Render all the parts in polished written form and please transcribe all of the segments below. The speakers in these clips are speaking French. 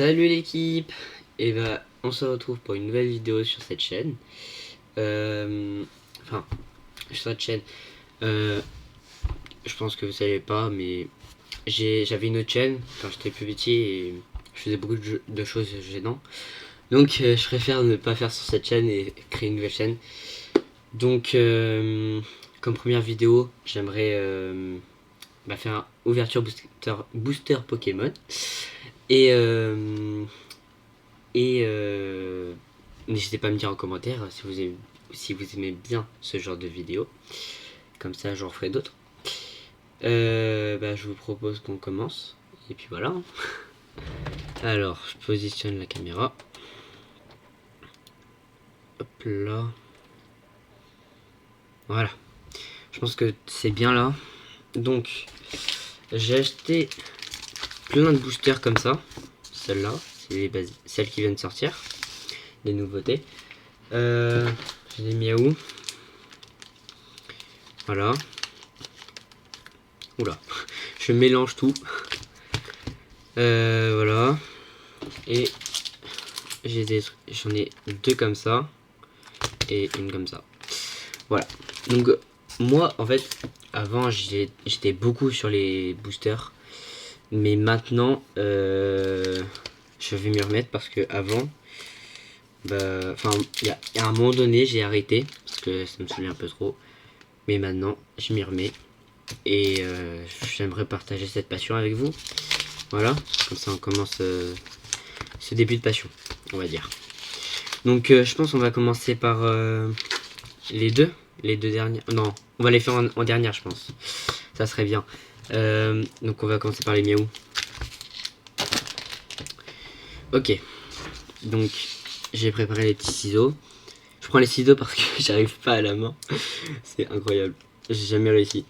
Salut l'équipe. Et bah on se retrouve pour une nouvelle vidéo sur cette chaîne. Enfin, sur cette chaîne. Je pense que vous savez pas, mais j'avais une autre chaîne quand j'étais plus petit et je faisais beaucoup de choses gênantes. Donc je préfère ne pas faire sur cette chaîne et créer une nouvelle chaîne. Donc comme première vidéo, j'aimerais faire un ouverture booster Pokémon. Et n'hésitez pas à me dire en commentaire si vous aimez bien ce genre de vidéo. Comme ça, j'en ferai d'autres. Je vous propose qu'on commence. Et puis voilà. Alors, je positionne la caméra. Hop là. Voilà. Je pense que c'est bien là. Donc, j'ai acheté plein de boosters comme ça. Celle-là, c'est celle qui vient de sortir. Les nouveautés. J'ai des miaou. Voilà. Oula, je mélange tout. Voilà. Et j'en ai deux comme ça. Et une comme ça. Voilà. Donc, moi, en fait, avant, j'étais beaucoup sur les boosters. Mais maintenant, je vais m'y remettre parce que avant, il y a un moment donné, j'ai arrêté parce que ça me saoulait un peu trop. Mais maintenant, je m'y remets. Et j'aimerais partager cette passion avec vous. Voilà, comme ça on commence ce début de passion, on va dire. Donc je pense qu'on va commencer par les deux dernières. Non, on va les faire en dernière, je pense. Ça serait bien. Donc on va commencer par les miaou. Ok, donc j'ai préparé les petits ciseaux. Je prends les ciseaux parce que j'arrive pas à la main. C'est incroyable, j'ai jamais réussi.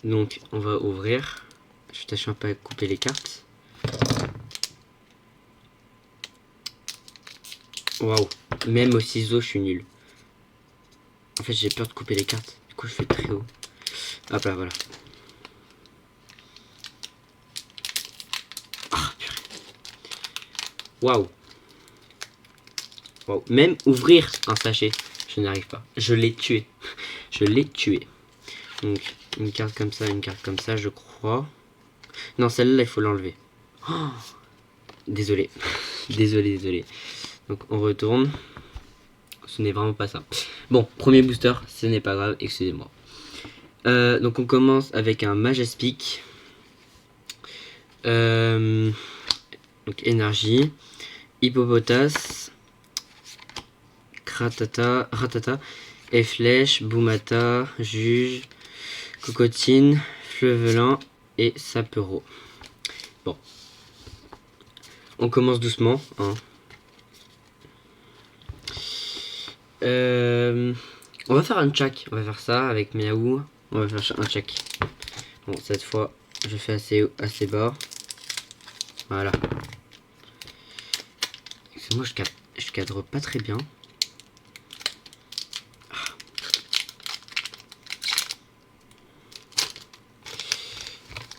Donc on va ouvrir. Je tâche un peu à couper les cartes. Waouh, même au ciseau, je suis nul. En fait, j'ai peur de couper les cartes. Du coup, je fais très haut. Hop là, voilà. Ah, purée. Waouh. Waouh. Même ouvrir un sachet, je n'arrive pas. Je l'ai tué. Je l'ai tué. Donc, une carte comme ça, je crois. Non, celle-là, il faut l'enlever. Oh, désolé. Désolé. Donc, on retourne. Ce n'est vraiment pas ça. Bon, premier booster, ce n'est pas grave, excusez-moi. Donc, on commence avec un Majestic. Donc, énergie. Hippopotas. Ratata. Et Flèche, Boumata, Juge, Cocotine, Fleuvelin et Sapero. Bon. On commence doucement. Hein. On va faire un check. On va faire ça avec Miaou. On va faire un check. Bon, cette fois, je fais assez bas. Voilà. Moi, je cadre pas très bien.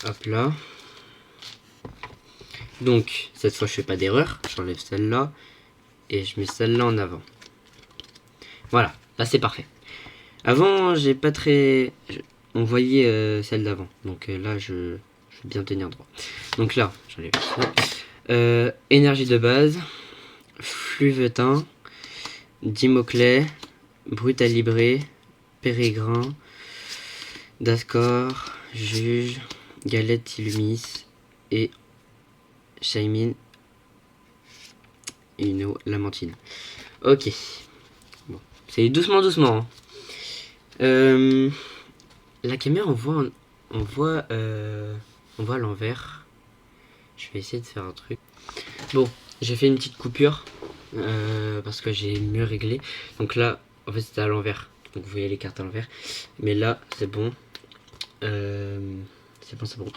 Hop là. Donc, cette fois, je fais pas d'erreur. J'enlève celle-là. Et je mets celle-là en avant. Voilà, là c'est parfait. Avant, j'ai pas très... On voyait celle d'avant. Donc là, je vais bien tenir droit. Donc là, j'enlève ça. Énergie de base. Fluvetin. Dimoclet. Brutalibré. Pérégrin. Dascor. Juge. Galette Illumis. Et Shaymin. Une Lamentine. Ok. Bon. C'est doucement. Hein. La caméra, on voit l'envers. Je vais essayer de faire un truc. Bon, j'ai fait une petite coupure parce que j'ai mieux réglé. Donc là, en fait, c'était à l'envers. Donc vous voyez les cartes à l'envers. Mais là, c'est bon. C'est bon.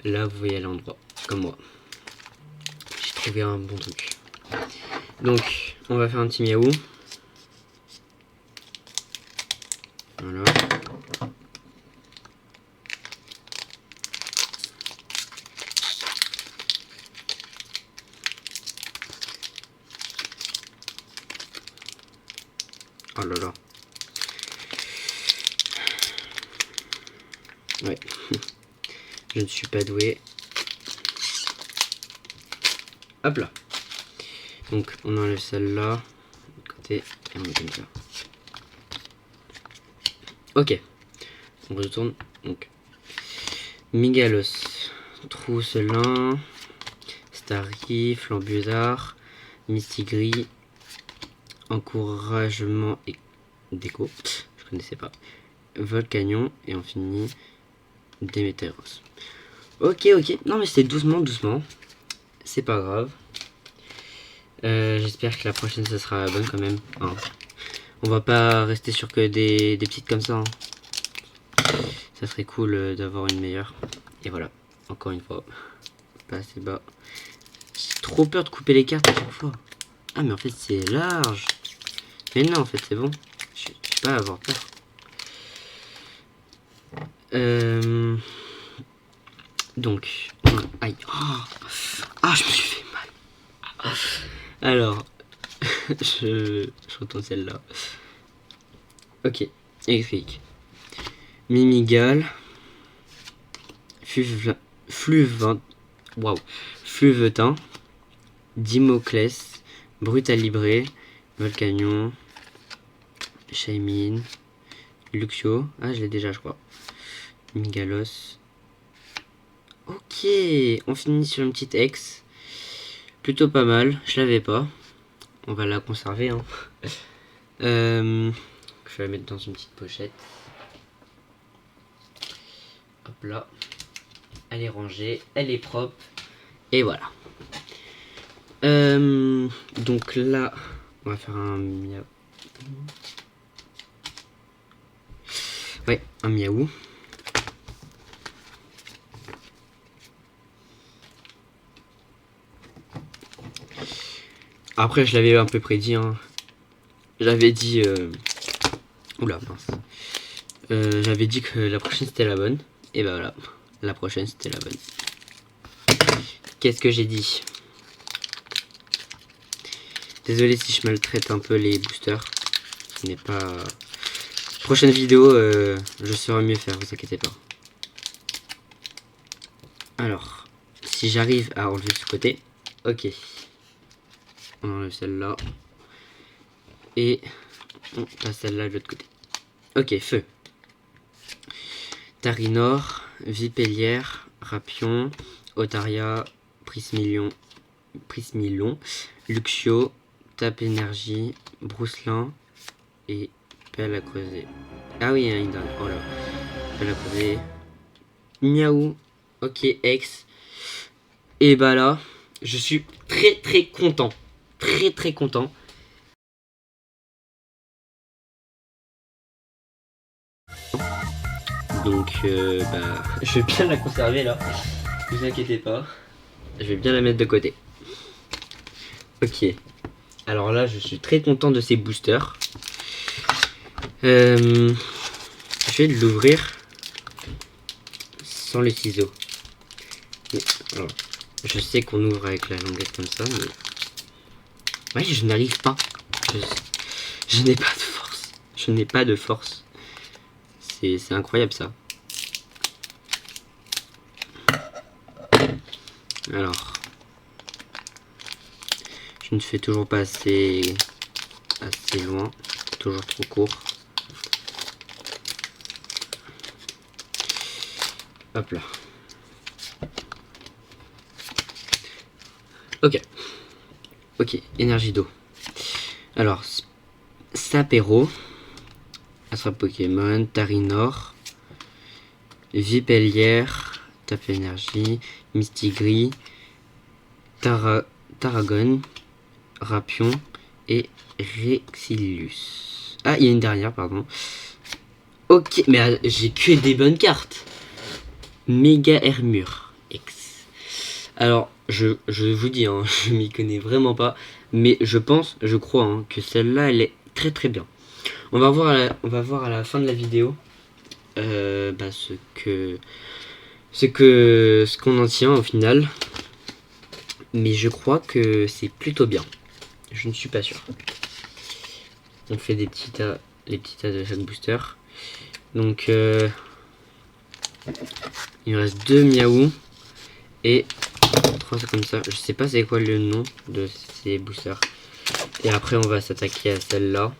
Là, vous voyez à l'endroit, comme moi. J'ai trouvé un bon truc. Donc, on va faire un petit miaou. Voilà. là là. Ouais. Je ne suis pas doué. Hop là. Donc on enlève celle-là. De côté. Et on met comme ça. Ok. On retourne. Donc. Migalos. Trousselin. Starry. Flambusard. Mistigris. Encouragement et déco. Je connaissais pas. Volcanion. Et on finit. Déméteros. Ok, ok. Non mais c'est doucement, doucement. C'est pas grave. J'espère que la prochaine ça sera la bonne quand même. Hein. On va pas rester sur que des petites comme ça. Hein. Ça serait cool d'avoir une meilleure. Et voilà. Encore une fois. Pas assez bas. J'ai trop peur de couper les cartes à chaque fois. Ah mais en fait c'est large. Mais non en fait c'est bon. Je vais pas avoir peur. Donc. Aïe. Oh. Ah je me suis fait mal. Alors. je retourne celle-là. Ok. Électrique. Mimigal. Fluvetin. Dimoclès. Brutalibré. Volcanion. Shaymin. Luxio. Ah, je l'ai déjà, je crois. Migalos. Ok. On finit sur une petite ex. Plutôt pas mal. Je l'avais pas. On va la conserver. Hein. Je vais la mettre dans une petite pochette. Hop là. Elle est rangée. Elle est propre. Et voilà. Donc là, on va faire un miaou. Ouais, un miaou. Après, je l'avais un peu prédit. Hein. J'avais dit... Oula, mince. J'avais dit que la prochaine c'était la bonne. Et bah voilà. La prochaine c'était la bonne. Qu'est-ce que j'ai dit? Désolé si je maltraite un peu les boosters. Ce n'est pas... Prochaine vidéo, je saurai mieux faire, vous inquiétez pas. Alors, si j'arrive à enlever ce côté, ok. On enlève celle-là. Et on passe celle-là de l'autre côté. Ok, feu. Tarinor, Vipellière, Rapion, Otaria, Prismilon, Luxio, Tape Énergie, Brousselin et Pelle à creuser. Ah oui, hein, il donne. Oh là. Pelle à creuser. Miaou. Ok, ex. Et bah là, je suis très très content. Très très content. Donc, bah, je vais bien la conserver là. Ne vous inquiétez pas. Je vais bien la mettre de côté. Ok. Alors là, je suis très content de ces boosters. Je vais l'ouvrir sans les ciseaux. Mais, alors, je sais qu'on ouvre avec la languette comme ça, mais... Ouais, je n'arrive pas. Je n'ai pas de force. Je n'ai pas de force. C'est incroyable ça. Alors... Je ne fais toujours pas assez loin. Toujours trop court. Hop là. Ok. Ok, énergie d'eau. Alors, Sapero. Astra Pokémon. Tarinor. Vipellière. Tape énergie. Mistigris. Tarragon. Rapion. Et Rexilius. Ah, il y a une dernière, pardon. Ok, mais j'ai que des bonnes cartes. Méga Hermure X. Alors, je vous dis, hein, je m'y connais vraiment pas. Mais je pense, je crois hein, que celle-là, elle est très très bien. On va voir à la fin de la vidéo bah, ce qu'on en tient au final. Mais je crois que c'est plutôt bien. Je ne suis pas sûr. on fait des petits tas, les petits tas de chaque booster. Donc il me reste 2 miaou et 3 comme ça. Je sais pas c'est quoi le nom de ces boosters. Et après on va s'attaquer à celle-là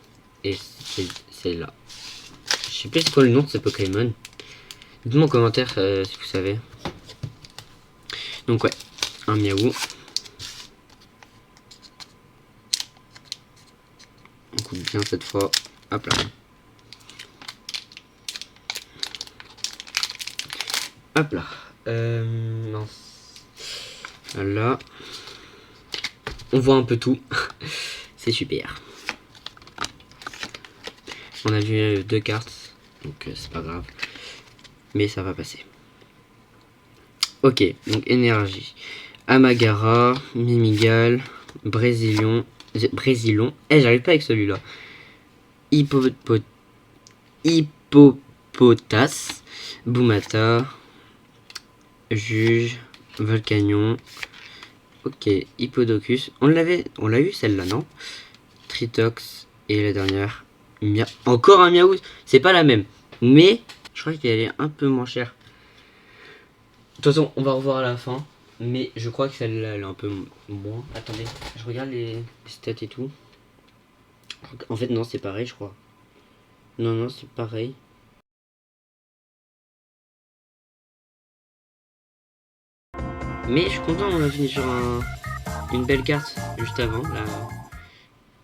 et celle-là. Je sais plus c'est quoi le nom de ce Pokémon. Dites-moi en commentaire si vous savez. Donc ouais, un miaou. On coupe bien cette fois. Hop là. Hop là. Non. Là. On voit un peu tout. C'est super. On a vu 2 cartes. Donc c'est pas grave. Mais ça va passer. Ok. Donc énergie. Amagara. Mimigal. Brésilon. J'arrive pas avec celui-là. Hippopotas. Boumata. Juge. Volcanion. Ok, Hippodocus. On l'a eu celle-là, non? Tritox. Et la dernière. Encore un Miaou. C'est pas la même. Mais je crois qu'elle est un peu moins chère. De toute façon, on va revoir à la fin. Mais je crois que celle-là, elle est un peu moins. Attendez, je regarde les stats et tout. En fait, non, c'est pareil, je crois. Non, c'est pareil. Mais je suis content, on a fini sur une belle carte juste avant. Là,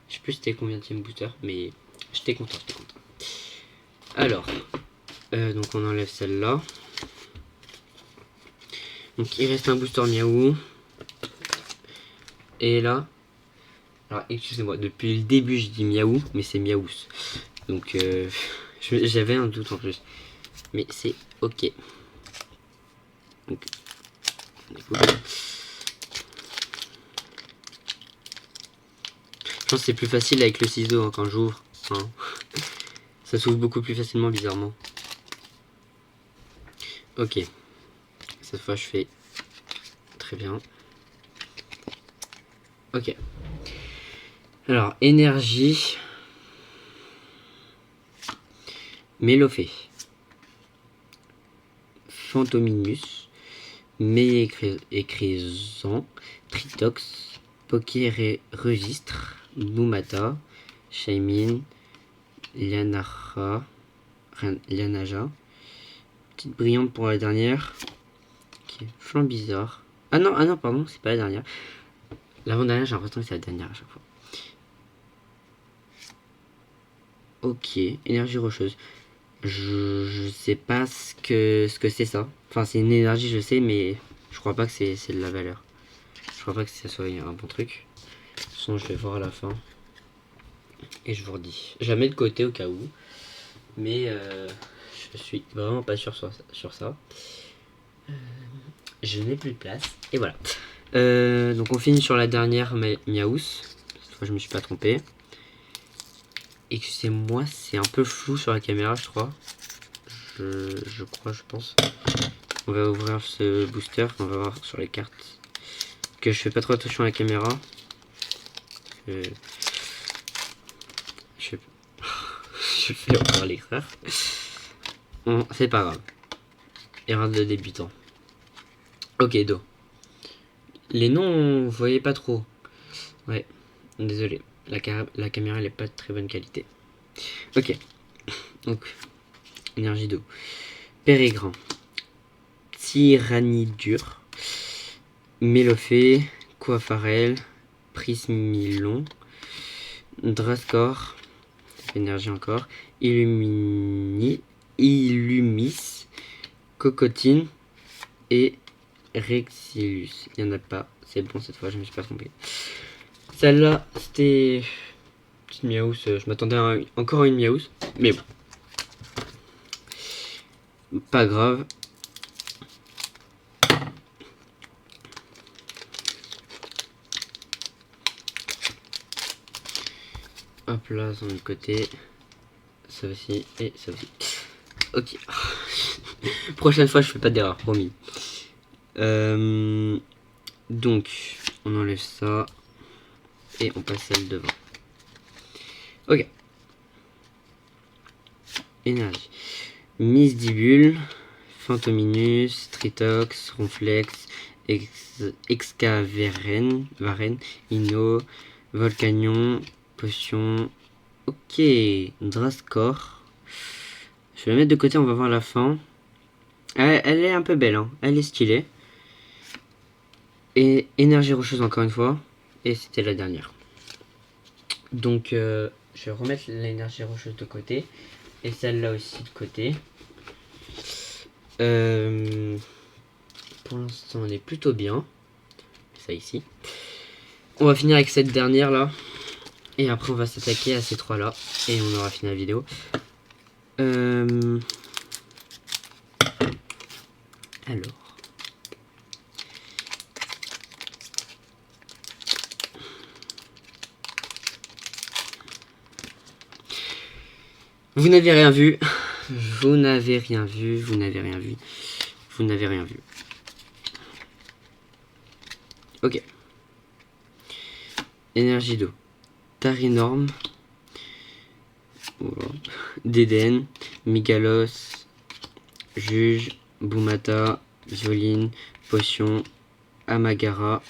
je sais plus c'était combien de booster, mais j'étais content. Alors, donc on enlève celle-là. Donc il reste un booster miaou. Et là, alors excusez-moi, depuis le début je dis miaou, mais c'est miaous. Donc j'avais un doute en plus. Mais c'est ok. Donc, je pense que c'est plus facile avec le ciseau hein, quand j'ouvre. Hein. Ça s'ouvre beaucoup plus facilement bizarrement. Ok. Cette fois je fais très bien. Ok. Alors, énergie. Mélophée. Fantominus. Méécrésan. Tritox. Registre. Boumata. Shaymin. Lianaja. Petite brillante pour la dernière. Ok. Flanc bizarre. Ah non, pardon, c'est pas la dernière. L'avant-dernière, j'ai l'impression que c'est la dernière à chaque fois. Ok, énergie rocheuse. Je sais pas ce que c'est ça. Enfin, c'est une énergie, je sais, mais je crois pas que c'est de la valeur. Je crois pas que ça soit un bon truc. De toute façon, je vais voir à la fin. Et je vous redis. Je la mets de côté au cas où. Mais je suis vraiment pas sûr sur ça. Je n'ai plus de place. Et voilà. Donc on finit sur la dernière Miaous. Cette fois, je me suis pas trompé. Excusez-moi, c'est un peu flou sur la caméra, je crois. Je pense. On va ouvrir ce booster, on va voir sur les cartes. Que je fais pas trop attention à la caméra. Je fais encore l'erreur. Bon, c'est pas grave. Erreur de débutant. Ok, Do. Les noms, vous voyez pas trop. Ouais, désolé. La caméra, elle est pas de très bonne qualité. Ok. Donc, énergie d'eau. Pérégrin. Tyrannidure. Mélophée. Coafarel. Prismilon. Drascor. Énergie encore. Illumis. Cocotine. Et Rexilus. Il n'y en a pas. C'est bon cette fois, je me suis pas trompé. Celle-là, c'était petite Miaous. Je m'attendais à encore une Miaous. Mais bon. Pas grave. Hop là, sur le côté. Ça aussi et ça aussi. Ok. Prochaine fois, je fais pas d'erreur, promis. Donc, on enlève ça. Et on passe celle devant. Ok. énergie. Misdibule, Fantominus, Tritox, Ronflex, Excaveren, Varen, Inno, Volcanion, Potion. Ok, Drascore. Je vais la mettre de côté, on va voir la fin. Elle est un peu belle, hein. Elle est stylée. Et énergie rocheuse encore une fois. Et c'était la dernière. Donc je vais remettre l'énergie rocheuse de côté. Et celle-là aussi de côté. Pour l'instant elle est plutôt bien. Ça ici. On va finir avec cette dernière là. Et après on va s'attaquer à ces trois là. Et on aura fini la vidéo. Alors. Vous n'avez rien vu. Vous n'avez rien vu. Vous n'avez rien vu. Vous n'avez rien vu. Ok. Énergie d'eau. Tarinorm. Voilà. Déden. Migalos. Juge. Bumata. Violine. Potion. Amagara.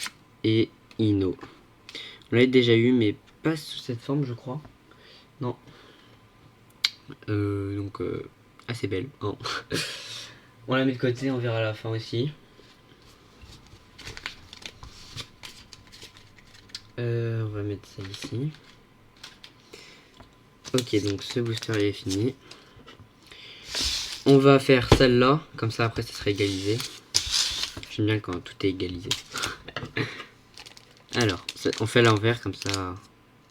Et Ino. On l'a déjà eu, mais pas sous cette forme, je crois. Non. Donc, assez belle. Hein. On la met de côté, on verra à la fin aussi. On va mettre ça ici. Ok, donc ce booster est fini. On va faire celle-là, comme ça après ça sera égalisé. J'aime bien quand tout est égalisé. Alors, on fait l'envers comme ça,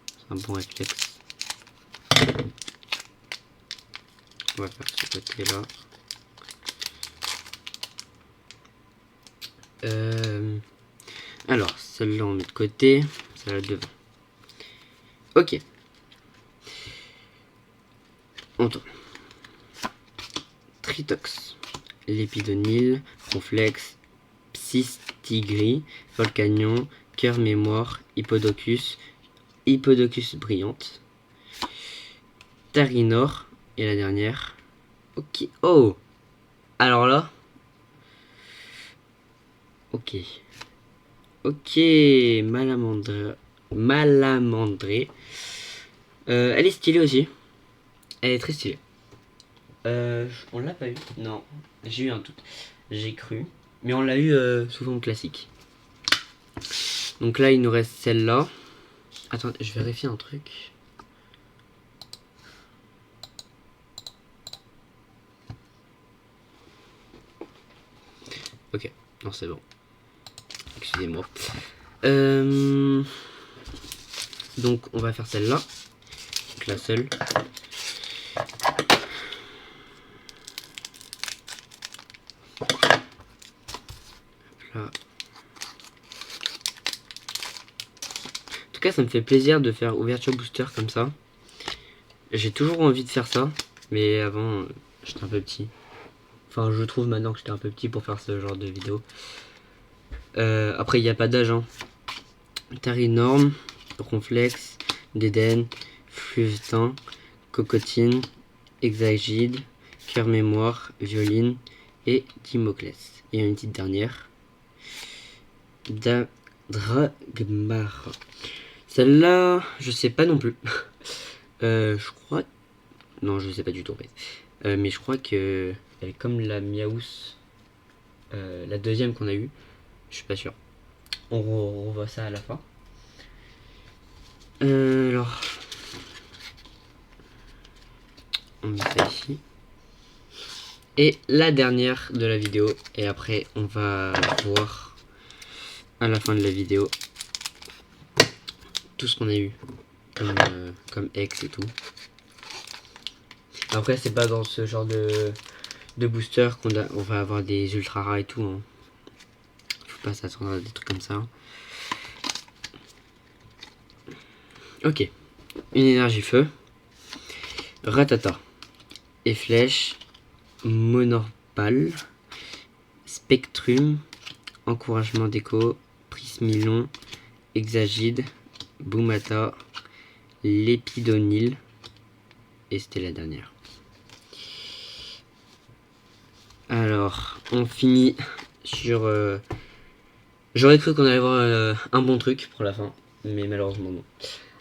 c'est un bon réflexe. On va faire ce côté-là. Alors, celle-là on met de côté, celle-là devant. Ok. On tourne. Tritox, Lépidonil, Ronflex, Psystigris, Volcanion, Cœur Mémoire, Hippodocus, Hippodocus Brillante, Tarinor, et la dernière. Ok. Oh! Alors là. Ok. Ok. Malamandré. Elle est stylée aussi. Elle est très stylée. On l'a pas eu. Non. J'ai eu un doute. J'ai cru. Mais on l'a eu souvent classique. Donc là, il nous reste celle-là. Attends, je vérifie un truc. Ok. Non, c'est bon. Excusez-moi. Donc, on va faire celle-là. Donc la seule. Là. En tout cas, ça me fait plaisir de faire ouverture booster comme ça. J'ai toujours envie de faire ça. Mais avant, j'étais un peu petit. Enfin, je trouve maintenant que j'étais un peu petit pour faire ce genre de vidéo. Après, il n'y a pas d'âge. Hein. Tarinorm, Ronflex, Déden, Fluvetin, Cocotine, Exagide, Cœur Mémoire, Violine et Dimoclès. Et une petite dernière. Dragmar. Celle-là, je sais pas non plus. Je crois... Non, je sais pas du tout en fait. Mais je crois que elle est comme la Miaous. La deuxième qu'on a eue. Je suis pas sûr. On revoit ça à la fin. Alors... On met ça ici. Et la dernière de la vidéo. Et après, on va voir à la fin de la vidéo tout ce qu'on a eu comme ex et tout. Après, c'est pas dans ce genre de booster on va avoir des ultra rares et tout. Hein. Faut pas s'attendre à des trucs comme ça. Ok. Une énergie feu. Ratata. Et flèche. Monorpal. Spectrum. Encouragement d'écho. Prismilon. Exagide. Bumata. Lépidonil. Et c'était la dernière. Alors, on finit sur... J'aurais cru qu'on allait avoir un bon truc pour la fin, mais malheureusement non.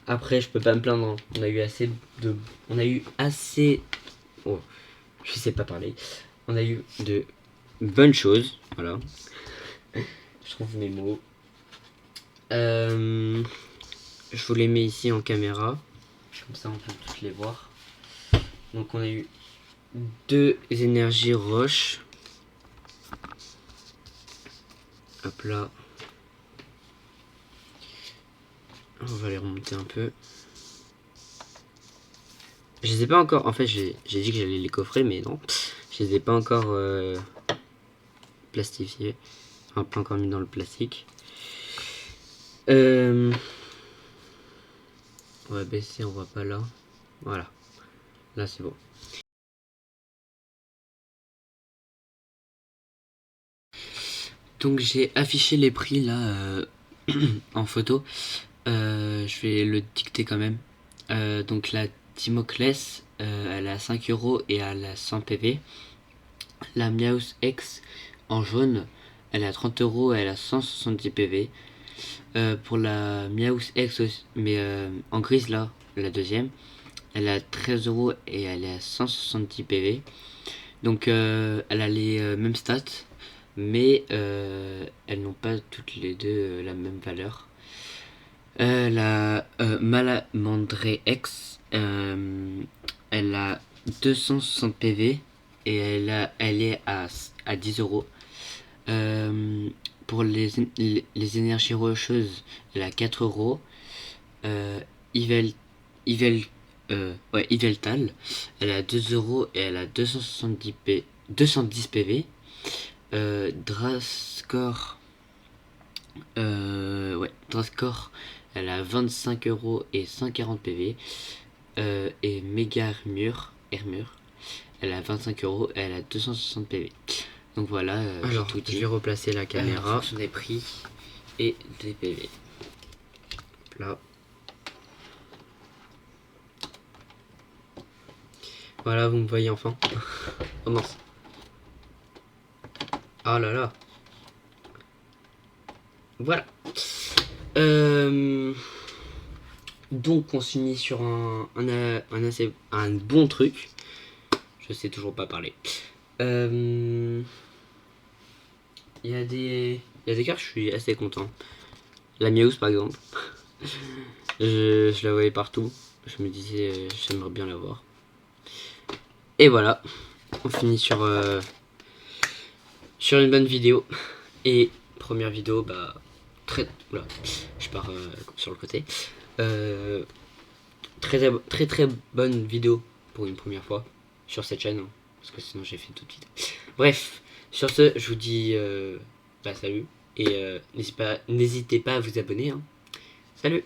Après, je peux pas me plaindre, hein. On a eu assez de... On a eu assez... Oh, je sais pas parler. On a eu de bonnes choses, voilà. Je trouve mes mots. Je vous les mets ici en caméra. Comme ça, on peut toutes les voir. Donc, on a eu 2 énergies roches. Hop là. On va les remonter un peu. Je les ai pas encore... En fait, j'ai dit que j'allais les coffrer, mais non. Je les ai pas encore plastifiés. Enfin, pas encore mis dans le plastique. On va baisser, on voit pas là. Voilà. Là, c'est bon. Donc, j'ai affiché les prix, là, en photo. Je vais le dicter quand même. Donc, la Timoclès, elle a 5 € et elle a 100 PV. La Miaus X en jaune, elle a 30 € et elle a 170 PV. Pour la Miaus X, mais en grise là, la deuxième, elle a 13 € et elle est à 170 PV. Donc elle a les mêmes stats, mais elles n'ont pas toutes les deux la même valeur. La Malamandre X, elle a 260 PV et elle est à 10 €. Pour les énergies rocheuses, elle a 4 €. Yveltal, elle a 2 € et elle a 210 PV. Drascore, Drascore, elle a 25 € et 140 PV. Et Mega Hermur, elle a 25 € et elle a 260 PV. Donc voilà, alors tout je vais replacer la caméra en fonction des prix et des PV. Là. Voilà, vous me voyez enfin. Oh mince. Ah là là. Voilà. Donc on s'unit sur un bon truc. Je sais toujours pas parler. Il y a des cartes, je suis assez content. La Miaus par exemple. je la voyais partout. Je me disais, j'aimerais bien la voir. Et voilà. On finit sur une bonne vidéo. Et première vidéo, bah, oula, je pars sur le côté. Très bonne vidéo pour une première fois sur cette chaîne. Hein, parce que sinon j'ai fait tout de suite. Bref, sur ce, je vous dis salut. Et n'hésitez pas à vous abonner. Hein. Salut!